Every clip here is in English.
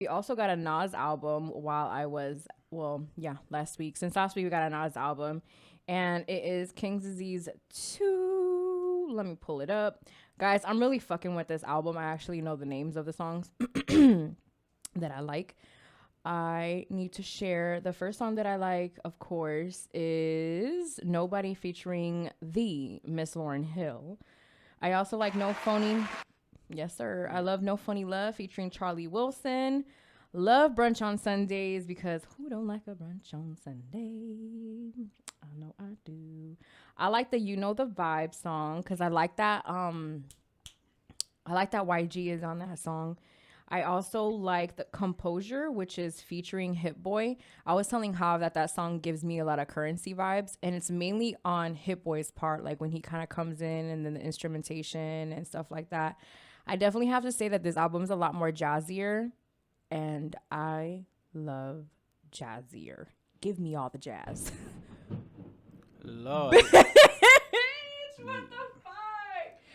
we also got a Nas album while I was, well, yeah, last week. Since last week, we got a Nas album, and it is King's Disease 2. Let me pull it up. Guys, I'm really fucking with this album. I actually know the names of the songs that I like. I need to share the first song that I like, of course, is Nobody featuring the Miss Lauryn Hill. I also like No Phony. Yes, sir. I love No Funny Love featuring Charlie Wilson. Love Brunch on Sundays because who don't like a brunch on Sunday? I know I do. I like the You Know the Vibe song because I like that YG is on that song. I also like the Composure, which is featuring Hit Boy. I was telling Hav that that song gives me a lot of Currency vibes, and it's mainly on Hit Boy's part, like when he kind of comes in and then the instrumentation and stuff like that. I definitely have to say that this album is a lot more jazzier, and I love jazzier. Give me all the jazz. Lord. What the fuck?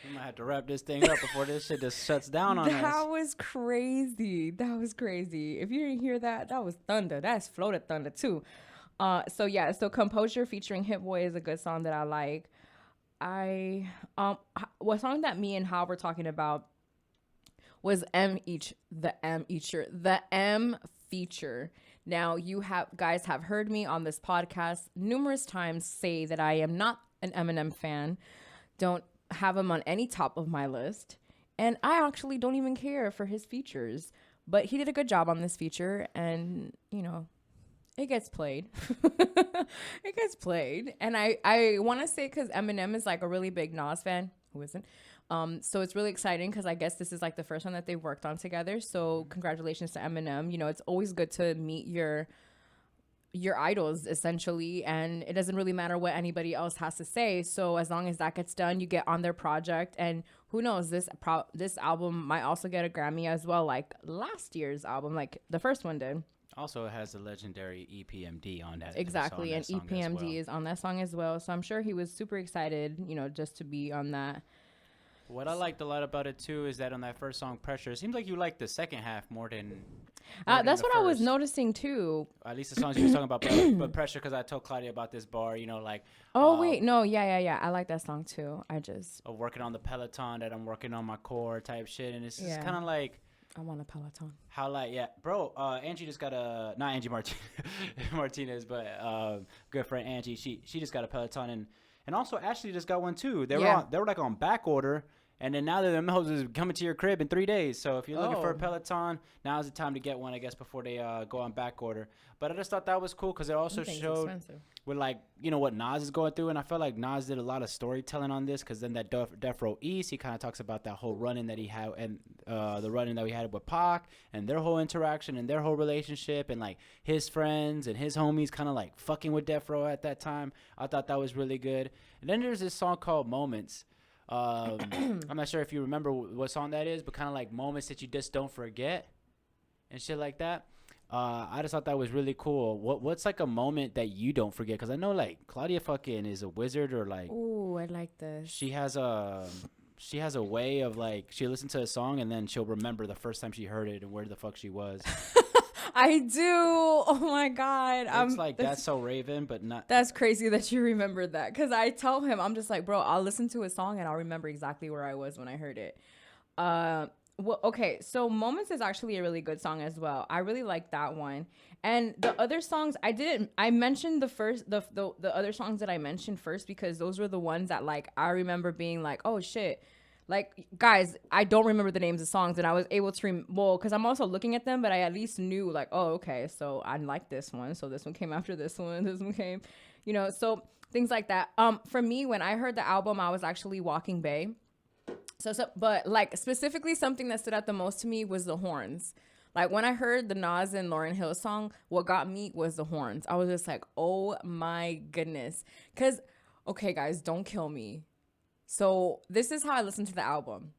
We might have to wrap this thing up before this shit just shuts down on us. That was crazy. That was crazy. If you didn't hear that, that was thunder. That's floated thunder too. So Composure featuring Hit Boy is a good song that I like. What song that me and Hal were talking about was the M feature. Now you guys have heard me on this podcast numerous times say that I am not an Eminem fan. Don't have him on any top of my list. And I actually don't even care for his features. But he did a good job on this feature, and, you know, it gets played. It gets played. And I want to say because Eminem is like a really big Nas fan. Who isn't? So it's really exciting because I guess this is like the first one that they've worked on together. So congratulations to Eminem. You know, it's always good to meet your idols essentially, and it doesn't really matter what anybody else has to say. So as long as that gets done, you get on their project, and who knows, this album might also get a Grammy as well, like last year's album, like the first one did. Also, it has the legendary EPMD on that. Exactly, and EPMD is on that song as well. So I'm sure he was super excited, you know, just to be on that. What I liked a lot about it too is that on that first song, Pressure, it seems like you liked the second half more than. That's what I was noticing too. At least the songs you were talking about, but Pressure, because I told Claudia about this bar, you know, like. Oh wait, no, yeah. I like that song too. I just. Working on the Peloton that I'm working on my core type shit, and it's just kind of like. I want a Peloton. How like bro? Angie just got not Angie Martinez, but good friend Angie. She just got a Peloton, and also Ashley just got one too. They were like on back order. And then now that the hoses coming to your crib in 3 days. So if you're looking for a Peloton, now's the time to get one, I guess, before they go on back order. But I just thought that was cool because it also showed with, like, you know, what Nas is going through. And I felt like Nas did a lot of storytelling on this because then that Death Row East, he kind of talks about that whole run-in that he had and the run-in that we had with Pac and their whole interaction and their whole relationship and, like, his friends and his homies kind of, like, fucking with Death Row at that time. I thought that was really good. And then there's this song called Moments. I'm not sure if you remember what song that is, but kind of like moments that you just don't forget and shit like that. I just thought that was really cool. What's like a moment that you don't forget? Because I know like Claudia fucking is a wizard, or like, ooh, I like this. She has a way of like, she'll listen to a song and then she'll remember the first time she heard it and where the fuck she was. I do. Oh my God. It's like, that's so Raven, but not. That's crazy that you remembered that. Because I tell him, I'm just like, bro, I'll listen to a song and I'll remember exactly where I was when I heard it. Well, okay. So Moments is actually a really good song as well. I really like that one. And the other songs, I mentioned the other songs that I mentioned first because those were the ones that like, I remember being like, oh shit. Like, guys, I don't remember the names of songs, and I was able to, because I'm also looking at them, but I at least knew, like, oh, okay, so I like this one, so this one came after this one came, you know, so things like that. For me, when I heard the album, I was actually walking Bay. But, like, specifically something that stood out the most to me was the horns. Like, when I heard the Nas and Lauryn Hill song, what got me was the horns. I was just like, oh, my goodness. Because, okay, guys, don't kill me. So this is how I listen to the album.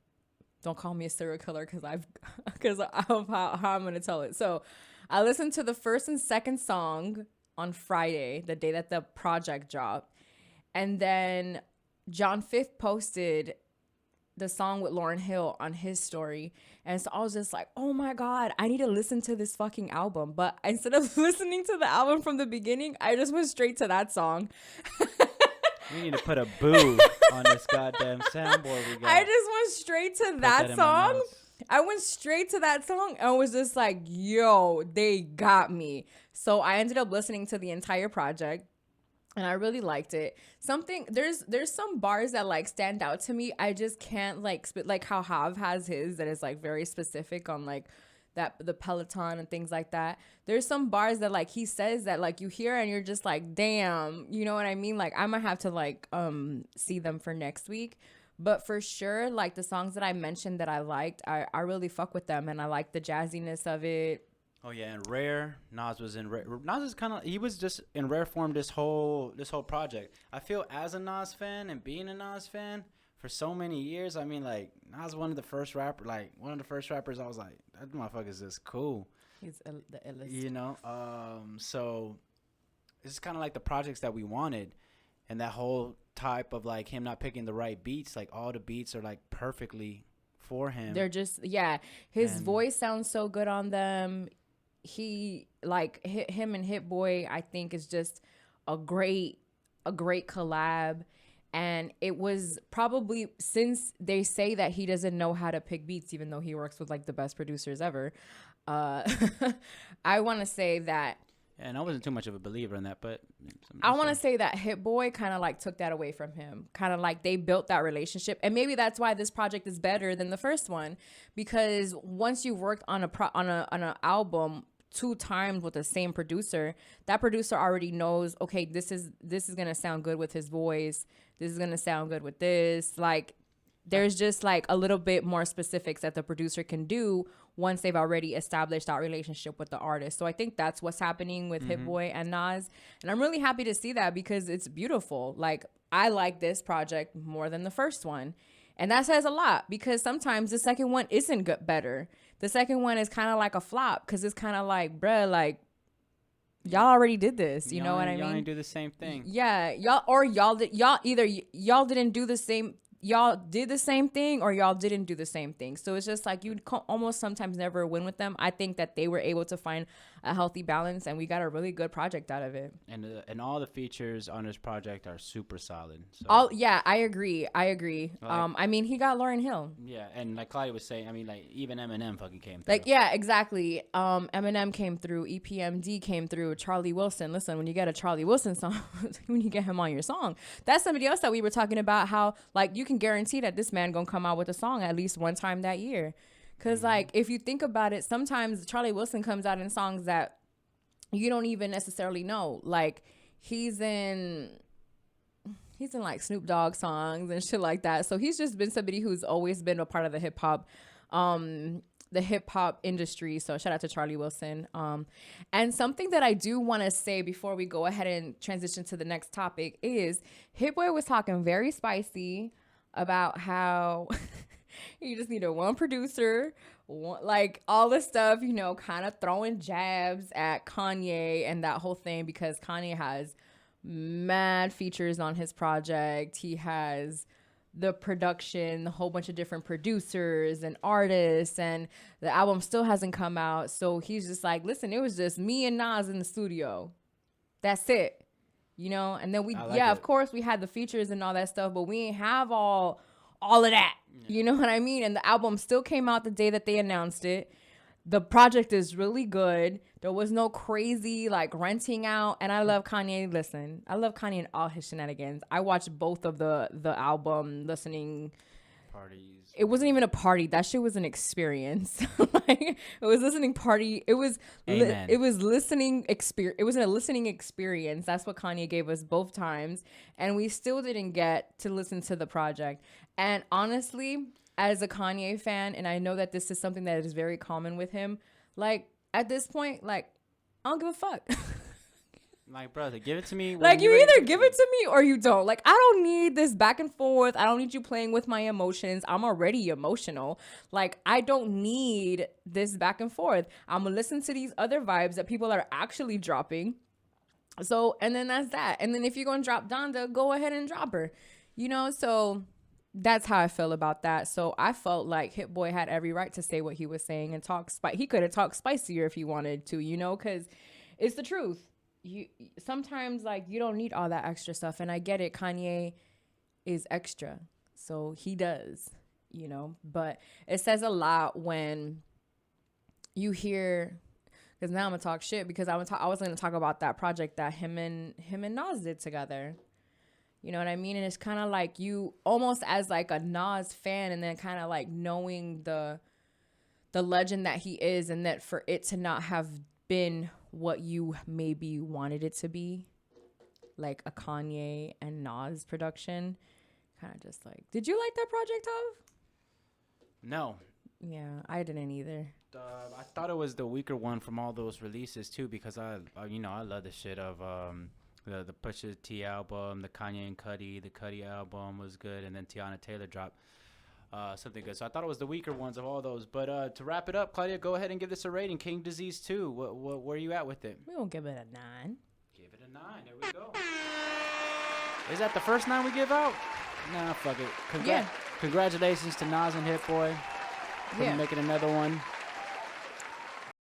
Don't call me a serial killer because of how I'm going to tell it. So I listened to the first and second song on Friday, the day that the project dropped. And then John Fifth posted the song with Lauryn Hill on his story. And so I was just like, oh my God, I need to listen to this fucking album. But instead of listening to the album from the beginning, I just went straight to that song. We need to put a boo on this goddamn soundboard we got. I just went straight to that song. I went straight to that song and was just like, yo, they got me. So I ended up listening to the entire project. And I really liked it. There's some bars that like stand out to me. I just can't like spit, like how Jav has his that is like very specific on like that, the Peloton and things like that. There's some bars that like he says that like you hear and you're just like, damn, you know what I mean? Like I might have to like see them for next week. But for sure, like the songs that I mentioned that I liked, I really fuck with them, and I like the jazziness of it. Oh yeah, and Rare, Nas was in Rare. Nas is kind of, he was just in rare form this whole project. I feel as a Nas fan and being a Nas fan for so many years, I mean like Nas one of the first rappers I was like, that motherfucker is just cool. He's the illest. You know, so it's kind of like the projects that we wanted, and that whole type of like him not picking the right beats, like all the beats are like perfectly for him. They're just, yeah, his voice sounds so good on them. He like him and Hit Boy, I think, is just a great collab. And it was probably, since they say that he doesn't know how to pick beats, even though he works with like the best producers ever, I want to say that. And I wasn't too much of a believer in that, but I want to say that Hit Boy kind of like took that away from him. Kind of like they built that relationship, and maybe that's why this project is better than the first one, because once you've worked on an album 2 times with the same producer, that producer already knows, okay, this is gonna sound good with his voice. This is gonna sound good with this. Like, there's just like a little bit more specifics that the producer can do once they've already established that relationship with the artist. So I think that's what's happening with Hit Boy and Nas. And I'm really happy to see that, because it's beautiful. Like, I like this project more than the first one. And that says a lot, because sometimes the second one isn't good, better. The second one is kind of like a flop, because it's kind of like, bruh, like, y'all already did this. You know what I mean? Y'all didn't do the same thing. Yeah. Y'all didn't do the same. Y'all did the same thing, or y'all didn't do the same thing. So it's just like you almost sometimes never win with them. I think that they were able to find a healthy balance, and we got a really good project out of it. And all the features on this project are super solid. So. I agree. Like, I mean, he got Lauryn Hill. Yeah, and like Claudia was saying, I mean, like even Eminem fucking came through. Like, yeah, exactly. Eminem came through. EPMD came through. Charlie Wilson. Listen, when you get a Charlie Wilson song, when you get him on your song, that's somebody else that we were talking about, how like you can guarantee that this man gonna come out with a song at least one time that year. Because like, if you think about it, sometimes Charlie Wilson comes out in songs that you don't even necessarily know. Like, he's in like Snoop Dogg songs and shit like that. So he's just been somebody who's always been a part of the hip hop industry. So shout out to Charlie Wilson. And something that I do want to say before we go ahead and transition to the next topic is Hit Boy was talking very spicy about how you just needed one producer, like all this stuff, you know, kind of throwing jabs at Kanye and that whole thing, because Kanye has mad features on his project. He has the production, a whole bunch of different producers and artists, and the album still hasn't come out. So he's just like, listen, it was just me and Nas in the studio. That's it. You know, and then of course we had the features and all that stuff, but we ain't have all of that. Yeah. You know what I mean? And the album still came out the day that they announced it. The project is really good. There was no crazy like renting out. And I love Kanye. Listen, I love Kanye and all his shenanigans. I watched both of the album listening parties. It wasn't even a party. That shit was an experience. Like, it was listening party. It was listening experience. It was a listening experience. That's what Kanye gave us both times, and we still didn't get to listen to the project. And honestly, as a Kanye fan, and I know that this is something that is very common with him, like at this point, like I don't give a fuck. Like, brother, give it to me. Like, you either give it to me or you don't. Like, I don't need this back and forth. I don't need you playing with my emotions. I'm already emotional. Like, I don't need this back and forth. I'm going to listen to these other vibes that people are actually dropping. So, and then that's that. And then if you're going to drop Donda, go ahead and drop her. You know, so that's how I feel about that. So I felt like Hit Boy had every right to say what he was saying and talk he could have talked spicier if he wanted to, you know, because it's the truth. You sometimes like you don't need all that extra stuff, and I get it. Kanye is extra, so he does, you know. But it says a lot when you hear. Because now I'm gonna talk shit because I was gonna talk about that project that him and Nas did together. You know what I mean? And it's kind of like you almost as like a Nas fan, and then kind of like knowing the legend that he is, and that for it to not have been what you maybe wanted it to be, like a Kanye and Nas production, kind of just like, did you like that project, Tav? No. Yeah, I didn't either. I thought it was the weaker one from all those releases too, because I love the shit of the Pusha T album, the Kanye and Cudi. The Cudi album was good, and then Tiana Taylor dropped something good. So I thought it was the weaker ones of all those. But to wrap it up, Claudia, go ahead and give this a rating. King Disease 2. Where are you at with it? We won't give it a 9. Give it a 9. There we go. Is that the first 9 we give out? Nah, fuck it. Congratulations to Nas and Hit Boy for making another one.